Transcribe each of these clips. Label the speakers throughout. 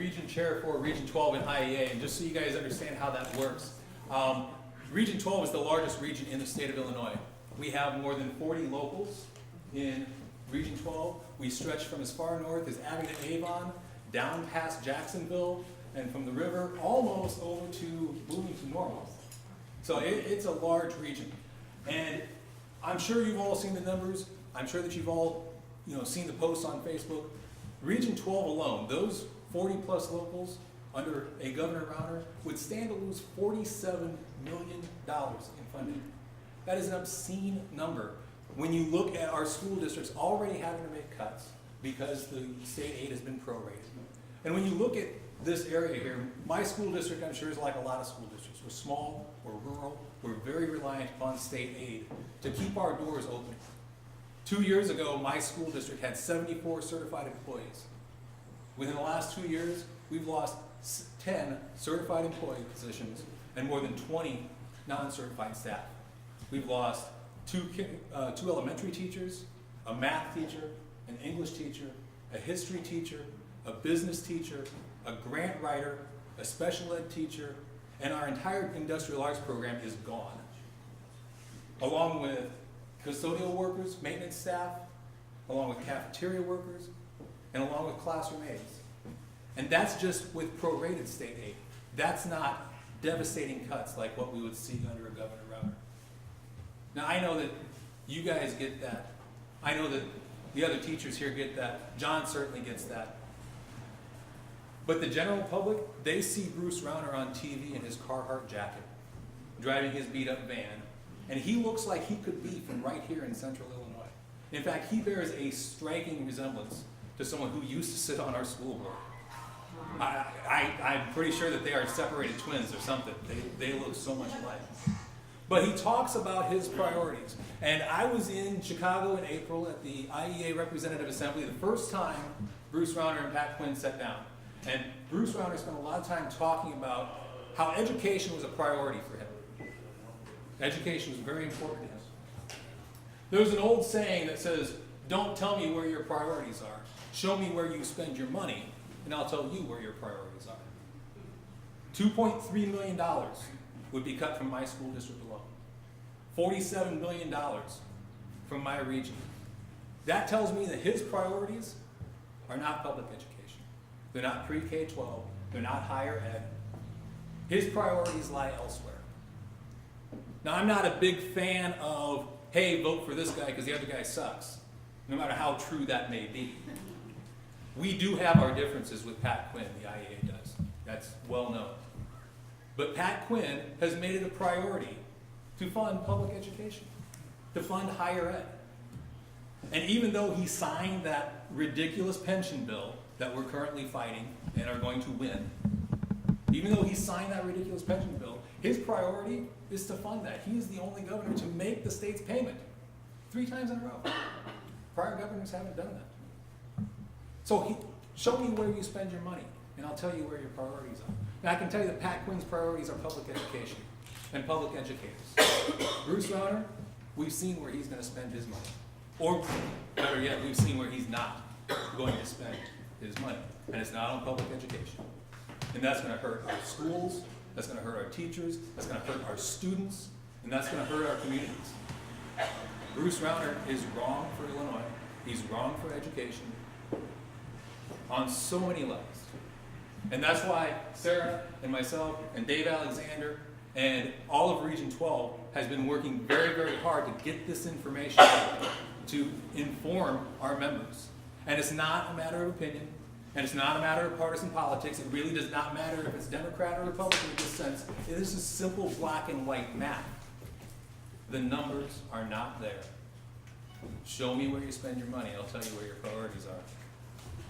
Speaker 1: region chair for Region 12 in IEA, and just so you guys understand how that works, Region 12 is the largest region in the state of Illinois. We have more than 40 locals in Region 12. We stretch from as far north as Abingdon, Avon, down past Jacksonville, and from the river almost over to Bloomington, Normal. So it's a large region. And I'm sure you've all seen the numbers. I'm sure that you've all seen the posts on Facebook. Region 12 alone, those 40 plus locals under a Governor Rauner would stand to lose $47 million in funding. That is an obscene number when you look at our school districts already having to make cuts because the state aid has been prorated. And when you look at this area here, my school district, I'm sure, is like a lot of school districts. We're small, we're rural, we're very reliant upon state aid to keep our doors open. 2 years ago, my school district had 74 certified employees. Within the last 2 years, we've lost 10 certified employee positions and more than 20 non-certified staff. We've lost two elementary teachers, a math teacher, an English teacher, a history teacher, a business teacher, a grant writer, a special ed teacher, and our entire industrial arts program is gone. Along with custodial workers, maintenance staff, along with cafeteria workers, and along with classroom aides. And that's just with prorated state aid. That's not devastating cuts like what we would see under a Governor Rauner. Now I know that you guys get that. I know that the other teachers here get that. John certainly gets that. But the general public, they see Bruce Rauner on TV in his Carhartt jacket, driving his beat-up van, and he looks like he could be from right here in central Illinois. In fact, he bears a striking resemblance to someone who used to sit on our school board. I'm pretty sure that they are separated twins or something. They look so much alike. But he talks about his priorities. And I was in Chicago in April at the IEA Representative Assembly the first time Bruce Rauner and Pat Quinn sat down. And Bruce Rauner spent a lot of time talking about how education was a priority for him. Education was very important to him. There's an old saying that says, don't tell me where your priorities are. Show me where you spend your money, and I'll tell you where your priorities are. $2.3 million would be cut from my school district alone. $47 million from my region. That tells me that his priorities are not public education. They're not pre-K-12. They're not higher ed. His priorities lie elsewhere. Now, I'm not a big fan of, hey, vote for this guy because the other guy sucks, no matter how true that may be. We do have our differences with Pat Quinn, the IEA does. That's well known. But Pat Quinn has made it a priority to fund public education, to fund higher ed. And even though he signed that ridiculous pension bill that we're currently fighting and are going to win, even though he signed that ridiculous pension bill, his priority is to fund that. He is the only governor to make the state's payment 3 times in a row. Prior governors haven't done that. So show me where you spend your money, and I'll tell you where your priorities are. Now I can tell you that Pat Quinn's priorities are public education and public educators. Bruce Rauner, we've seen where he's going to spend his money. Or better yet, we've seen where he's not going to spend his money. And it's not on public education. And that's going to hurt our schools, that's going to hurt our teachers, that's going to hurt our students, and that's going to hurt our communities. Bruce Rauner is wrong for Illinois. He's wrong for education on so many levels. And that's why Sarah and myself and Dave Alexander and all of Region 12 has been working very, very hard to get this information out, to inform our members. And it's not a matter of opinion, and it's not a matter of partisan politics. It really does not matter if it's Democrat or Republican in this sense. This is simple black and white math. The numbers are not there. Show me where you spend your money, I'll tell you where your priorities are.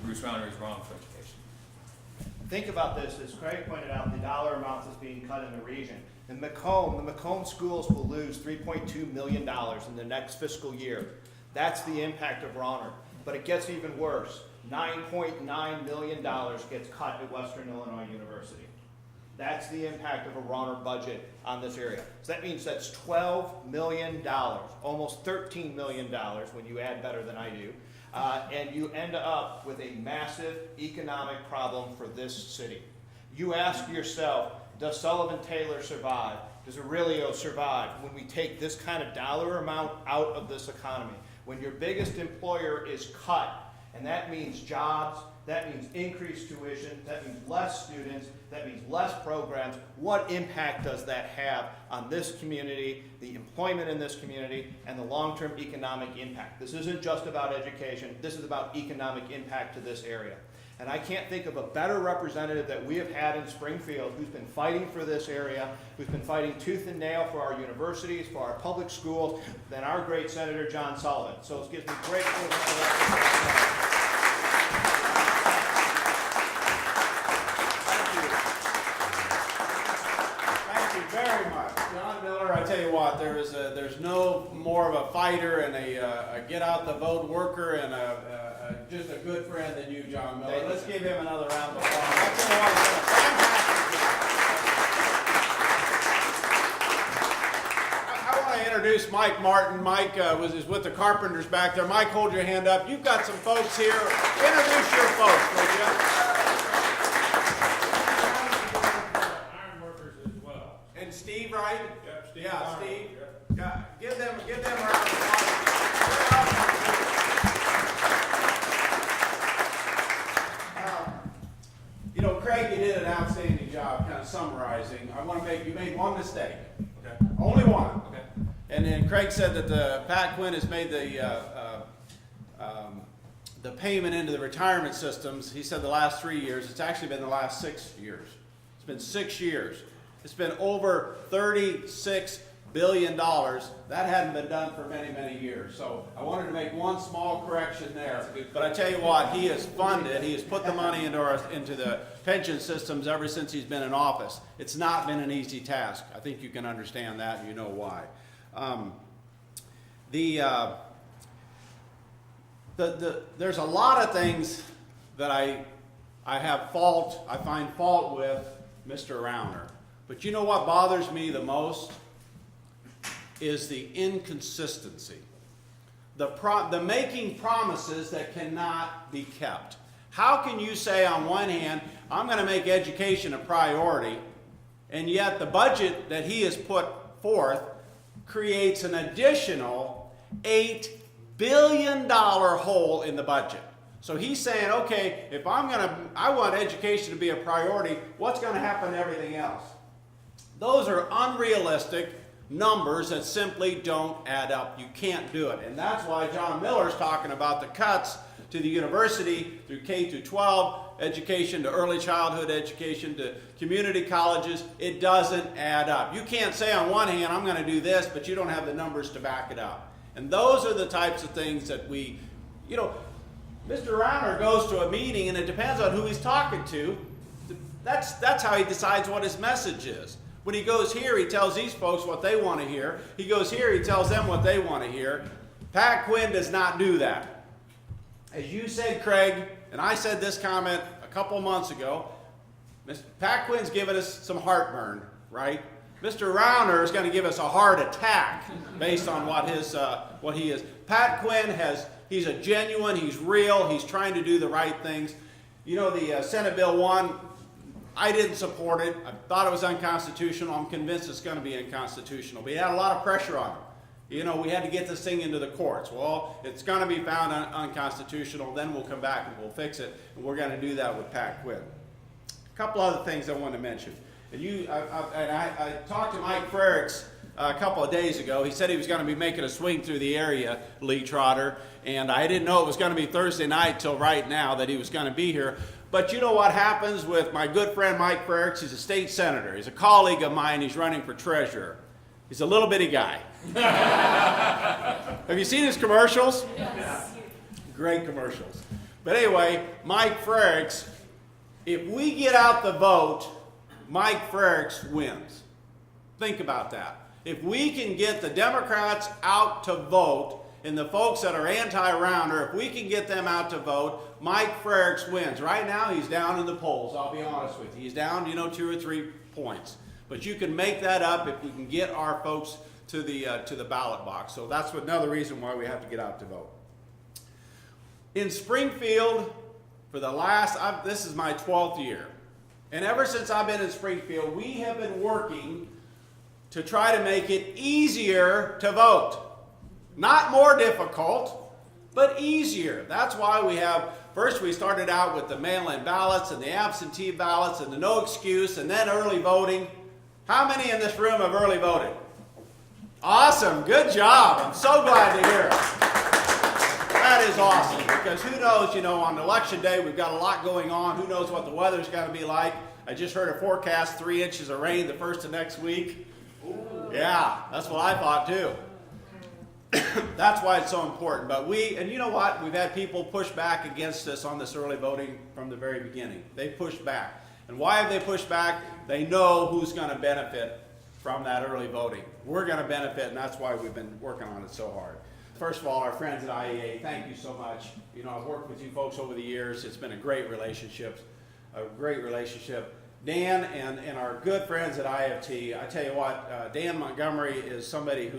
Speaker 1: Bruce Rauner is wrong for education.
Speaker 2: Think about this, as Craig pointed out, the dollar amounts that's being cut in the region. In Macomb, the Macomb schools will lose $3.2 million in the next fiscal year. That's the impact of Rauner. But it gets even worse. $9.9 million gets cut at Western Illinois University. That's the impact of a Rauner budget on this area. So that means that's $12 million, almost $13 million when you add better than I do. And you end up with a massive economic problem for this city. You ask yourself, does Sullivan-Taylor survive? Does Aurelio survive when we take this kind of dollar amount out of this economy? When your biggest employer is cut, and that means jobs, that means increased tuition, that means less students, that means less programs. What impact does that have on this community, the employment in this community, and the long-term economic impact? This isn't just about education, this is about economic impact to this area. And I can't think of a better representative that we have had in Springfield who's been fighting for this area, who's been fighting tooth and nail for our universities, for our public schools, than our great Senator John Sullivan. So it gives me great pleasure to
Speaker 3: very much. John Miller, I tell you what, there's no more of a fighter and a get out the vote worker and just a good friend than you, John Miller. Let's give him another round of applause. I tell you what, he's done a fantastic job. I want to introduce Mike Martin. Mike is with the Carpenters back there. Mike, hold your hand up. You've got some folks here. Introduce your folks, would you? Steve, right? Yep, Steve. Yeah, Steve. Yep. Give them a round of applause. You know, Craig, you did an outstanding job kind of summarizing. You made one mistake. Okay. Only one. Okay. And then Craig said that Pat Quinn has made the payment into the retirement systems. He said the last 3 years. It's actually been the last 6 years. It's been 6 years. It's been over $36 billion. That hadn't been done for many, many years. So I wanted to make one small correction there. But I tell you what, he has funded, he has put the money into the pension systems ever since he's been in office. It's not been an easy task. I think you can understand that and you know why. There's a lot of things that I find fault with Mr. Rauner. But you know what bothers me the most is the inconsistency. The making promises that cannot be kept. How can you say on one hand, I'm going to make education a priority, and yet the budget that he has put forth creates an additional $8 billion hole in the budget. So he's saying, okay, if I want education to be a priority, what's going to happen to everything else? Those are unrealistic numbers that simply don't add up. You can't do it. And that's why John Miller's talking about the cuts to the university through K through 12, education to early childhood education to community colleges. It doesn't add up. You can't say on one hand, I'm going to do this, but you don't have the numbers to back it up. And those are the types of things that Mr. Rauner goes to a meeting and it depends on who he's talking to. That's how he decides what his message is. When he goes here, he tells these folks what they want to hear. He goes here, he tells them what they want to hear. Pat Quinn does not do that. As you said, Craig, and I said this comment a couple months ago, Pat Quinn's given us some heartburn, right? Mr. Rauner is going to give us a heart attack based on what he is. Pat Quinn he's a genuine, he's real, he's trying to do the right things. You know, the Senate Bill 1, I didn't support it. I thought it was unconstitutional. I'm convinced it's going to be unconstitutional. But he had a lot of pressure on him. You know, we had to get this thing into the courts. Well, it's going to be found unconstitutional. Then we'll come back and we'll fix it. And we're going to do that with Pat Quinn. A couple other things I want to mention. And I talked to Mike Frericks a couple of days ago. He said he was going to be making a swing through the area, Lee Trotter. And I didn't know it was going to be Thursday night till right now that he was going to be here. But you know what happens with my good friend Mike Frericks? He's a state senator. He's a colleague of mine. He's running for treasurer. He's a little bitty guy. Have you seen his commercials? Yes. Great commercials. But anyway, Mike Frericks, if we get out the vote, Mike Frericks wins. Think about that. If we can get the Democrats out to vote, and the folks that are anti-Rauner, if we can get them out to vote, Mike Frericks wins. Right now, he's down in the polls, I'll be honest with you. He's down, 2 or 3 points. But you can make that up if we can get our folks to the ballot box. So that's another reason why we have to get out to vote. In Springfield, for the last, this is my 12th year. And ever since I've been in Springfield, we have been working to try to make it easier to vote. Not more difficult, but easier. That's why we have, first we started out with the mail-in ballots and the absentee ballots and the no excuse and then early voting. How many in this room have early voted? Awesome, good job. I'm so glad to hear it. That is awesome, because who knows, on election day we've got a lot going on. Who knows what the weather's going to be like. I just heard a forecast, 3 inches of rain the first of next week. Yeah, that's what I thought too. That's why it's so important. But and you know what? We've had people push back against us on this early voting from the very beginning. They pushed back. And why have they pushed back? They know who's going to benefit from that early voting. We're going to benefit, and that's why we've been working on it so hard. First of all, our friends at IEA, thank you so much. I've worked with you folks over the years. It's been a great relationship. Dan and our good friends at IFT, I tell you what, Dan Montgomery is somebody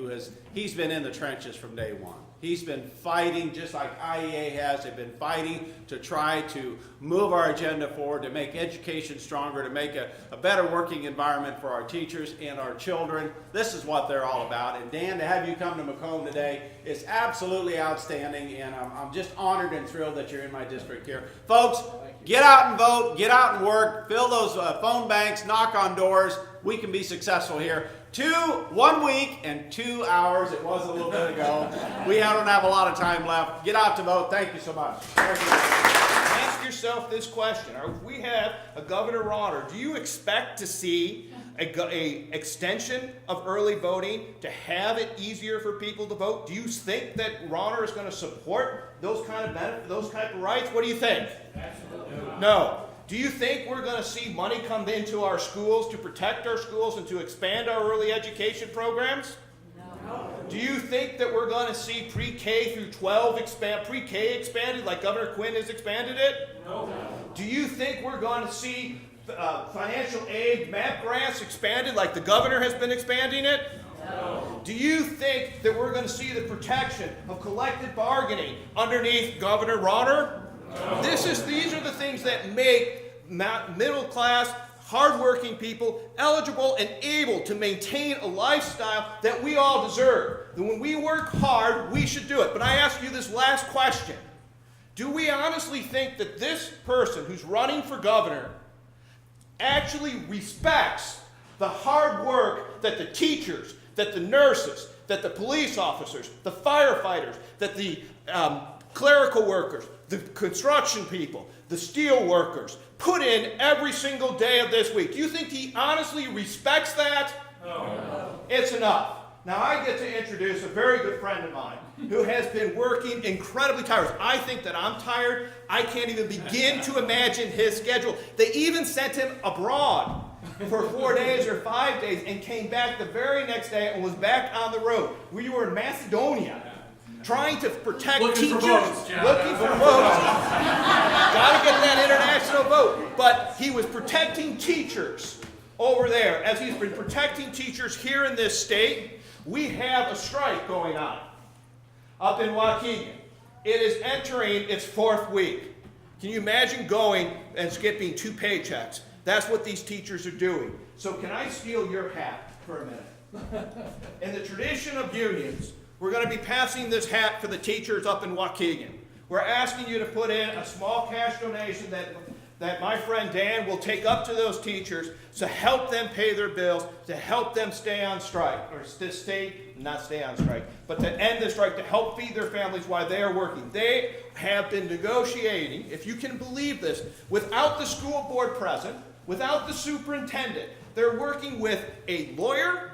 Speaker 3: he's been in the trenches from day one. He's been fighting, just like IEA has. They've been fighting to try to move our agenda forward, to make education stronger, to make a better working environment for our teachers and our children. This is what they're all about. And Dan, to have you come to Macomb today is absolutely outstanding, and I'm just honored and thrilled that you're in my district here. Folks, get out and vote, get out and work, fill those phone banks, knock on doors. We can be successful here. 1 week and 2 hours, it was a little bit ago. We don't have a lot of time left. Get out to vote. Thank you so much.
Speaker 2: Ask yourself this question. If we have a Governor Rauner, do you expect to see a extension of early voting to have it easier for people to vote? Do you think that Rauner is going to support those kind of benefits, those type of rights? What do you think? Absolutely. No. Do you think we're going to see money come into our schools to protect our schools and to expand our early education programs? No. Do you think that we're going to see pre-K through 12 pre-K expanded like Governor Quinn has expanded it? No. Do you think we're going to see financial aid MAP grants expanded like the governor has been expanding it? No. Do you think that we're going to see the protection of collective bargaining underneath Governor Rauner? No. These are the things that make middle-class, hardworking people eligible and able to maintain a lifestyle that we all deserve. And when we work hard, we should do it. But I ask you this last question. Do we honestly think that this person who's running for governor actually respects the hard work that the teachers, that the nurses, that the police officers, the firefighters, that the clerical workers, the construction people, the steel workers put in every single day of this week? Do you think he honestly respects that? No. It's enough. Now I get to introduce a very good friend of mine who has been working incredibly tired. I think that I'm tired. I can't even begin to imagine his schedule. They even sent him abroad for 4 days or 5 days and came back the very next day and was back on the road. We were in Macedonia trying to protect teachers. Looking for votes. Got to get that international vote. But he was protecting teachers over there. As he's been protecting teachers here in this state, we have a strike going on up in Waukegan. It is entering its 4th week. Can you imagine going and skipping 2 paychecks? That's what these teachers are doing. So can I steal your hat for a minute? In the tradition of unions, we're going to be passing this hat for the teachers up in Waukegan. We're asking you to put in a small cash donation that my friend Dan will take up to those teachers to help them pay their bills, to help them stay on strike, or not stay on strike, but to end the strike, to help feed their families while they are working. They have been negotiating, if you can believe this, without the school board present, without the superintendent. They're working with a lawyer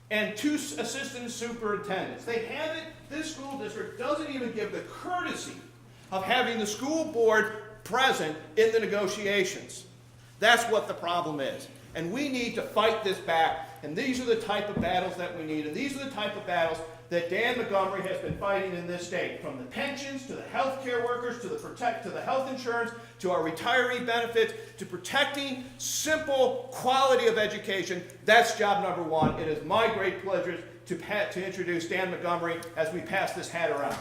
Speaker 2: and 2 assistant superintendents. They have it, this school district doesn't even give the courtesy of having the school board present in the negotiations. That's what the problem is. And we need to fight this back. And these are the type of battles that we need. And these are the type of battles that Dan Montgomery has been fighting in this state, from the pensions to the health care workers to the health insurance to our retiree benefits to protecting simple quality of education. That's job number one. It is my great pleasure to introduce Dan Montgomery as we pass this hat around.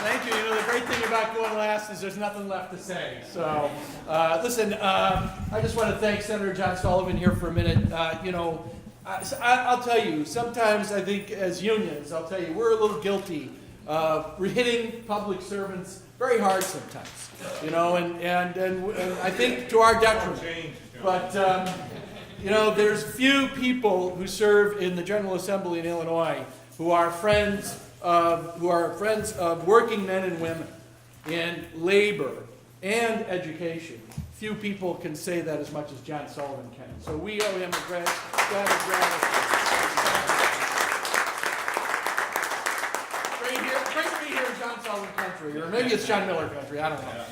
Speaker 4: Thank you. You know, the great thing about going last is there's nothing left to say. So, listen, I just want to thank Senator John Sullivan here for a minute. I'll tell you, sometimes I think as unions, I'll tell you, we're a little guilty. We're hitting public servants very hard sometimes, you know, and I think to our detriment. But, there's few people who serve in the General Assembly in Illinois who are friends of working men and women in labor and education. Few people can say that as much as John Sullivan can. So we owe him a great gratitude. Great to be here in John Sullivan country, or maybe it's John Miller country, I don't know.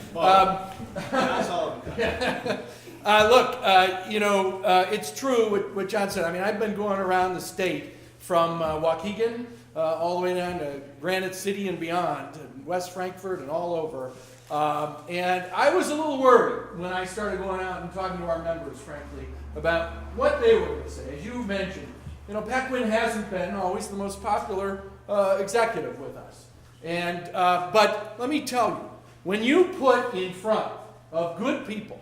Speaker 2: John Sullivan.
Speaker 4: It's true what John said. I mean, I've been going around the state from Waukegan all the way down to Granite City and beyond, and West Frankfort and all over. And I was a little worried when I started going out and talking to our members, frankly, about what they were going to say. As you mentioned, Pat Quinn hasn't been always the most popular executive with us. But let me tell you, when you put in front of good people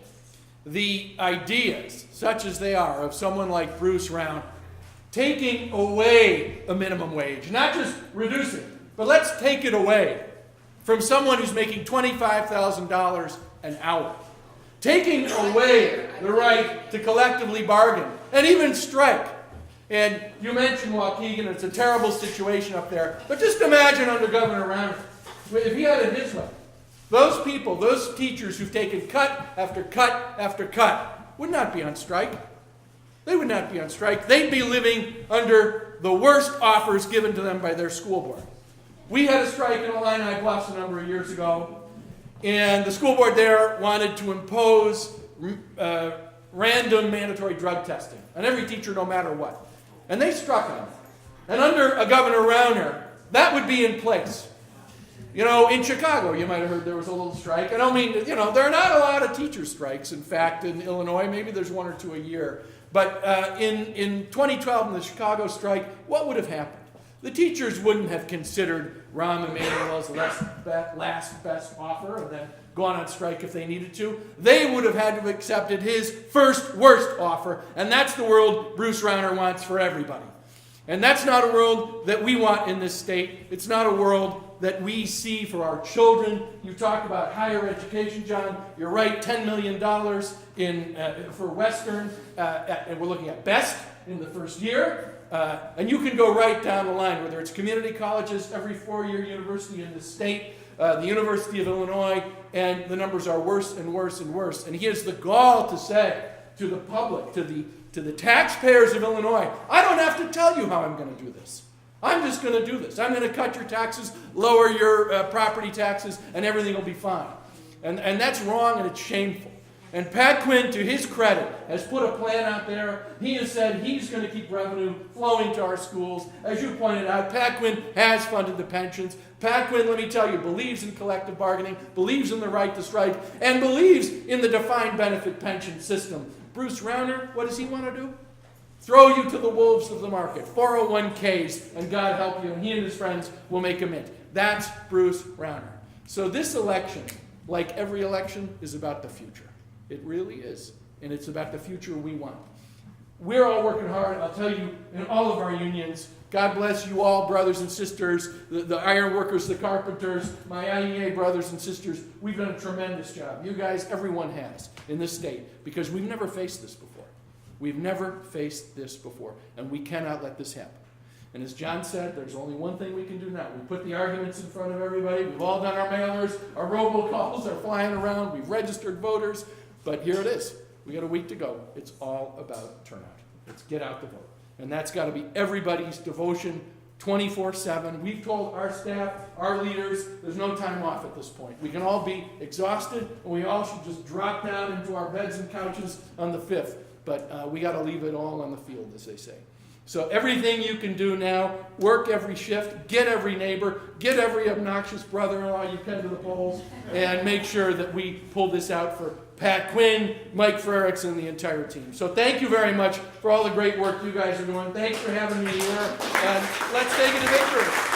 Speaker 4: the ideas, such as they are, of someone like Bruce Rauner, taking away a minimum wage, not just reducing it, but let's take it away from someone who's making $25,000 an hour. Taking away the right to collectively bargain and even strike. And you mentioned Waukegan, it's a terrible situation up there, but just imagine under Governor Rauner, if he had it his way, those people, those teachers who've taken cut after cut after cut, would not be on strike. They would not be on strike. They'd be living under the worst offers given to them by their school board. We had a strike in Illini Bluffs a number of years ago, and the school board there wanted to impose random mandatory drug testing on every teacher no matter what. And they struck on it. And under a Governor Rauner, that would be in place. In Chicago, you might have heard there was a little strike. I don't mean, there are not a lot of teacher strikes. In fact, in Illinois, maybe there's one or two a year. But in 2012, in the Chicago strike, what would have happened? The teachers wouldn't have considered Rahm Emanuel's last best offer and then gone on strike if they needed to. They would have had to have accepted his first worst offer, and that's the world Bruce Rauner wants for everybody. And that's not a world that we want in this state. It's not a world that we see for our children. You talk about higher education, John. You're right, $10 million for Western, and we're looking at BEST in the first year. And you can go right down the line, whether it's community colleges, every four-year university in the state, the University of Illinois, and the numbers are worse and worse and worse. And he has the gall to say to the public, to the taxpayers of Illinois, I don't have to tell you how I'm going to do this. I'm just going to do this. I'm going to cut your taxes, lower your property taxes, and everything will be fine. And that's wrong, and it's shameful. And Pat Quinn, to his credit, has put a plan out there. He has said he's going to keep revenue flowing to our schools. As you pointed out, Pat Quinn has funded the pensions. Pat Quinn, let me tell you, believes in collective bargaining, believes in the right to strike, and believes in the defined benefit pension system. Bruce Rauner, what does he want to do? Throw you to the wolves of the market, 401ks, and God help you, and he and his friends will make a mint. That's Bruce Rauner. So this election, like every election, is about the future. It really is. And it's about the future we want. We're all working hard. I'll tell you, in all of our unions, God bless you all, brothers and sisters, the iron workers, the carpenters, my IEA brothers and sisters. We've done a tremendous job. You guys, everyone has in this state, because we've never faced this before. We've never faced this before, and we cannot let this happen. And as John said, there's only one thing we can do now. We put the arguments in front of everybody. We've all done our mailers. Our robocalls are flying around. We've registered voters. But here it is. We got a week to go. It's all about turnout. Let's get out the vote. And that's got to be everybody's devotion 24/7. We've told our staff, our leaders, there's no time off at this point. We can all be exhausted, and we all should just drop down into our beds and couches on the 5th. but we got to leave it all on the field, as they say. So everything you can do now, work every shift, get every neighbor, get every obnoxious brother-in-law you can to the polls, and make sure that we pull this out for Pat Quinn, Mike Frericks, and the entire team. So thank you very much for all the great work you guys are doing. Thanks for having me here, and let's take it to victory.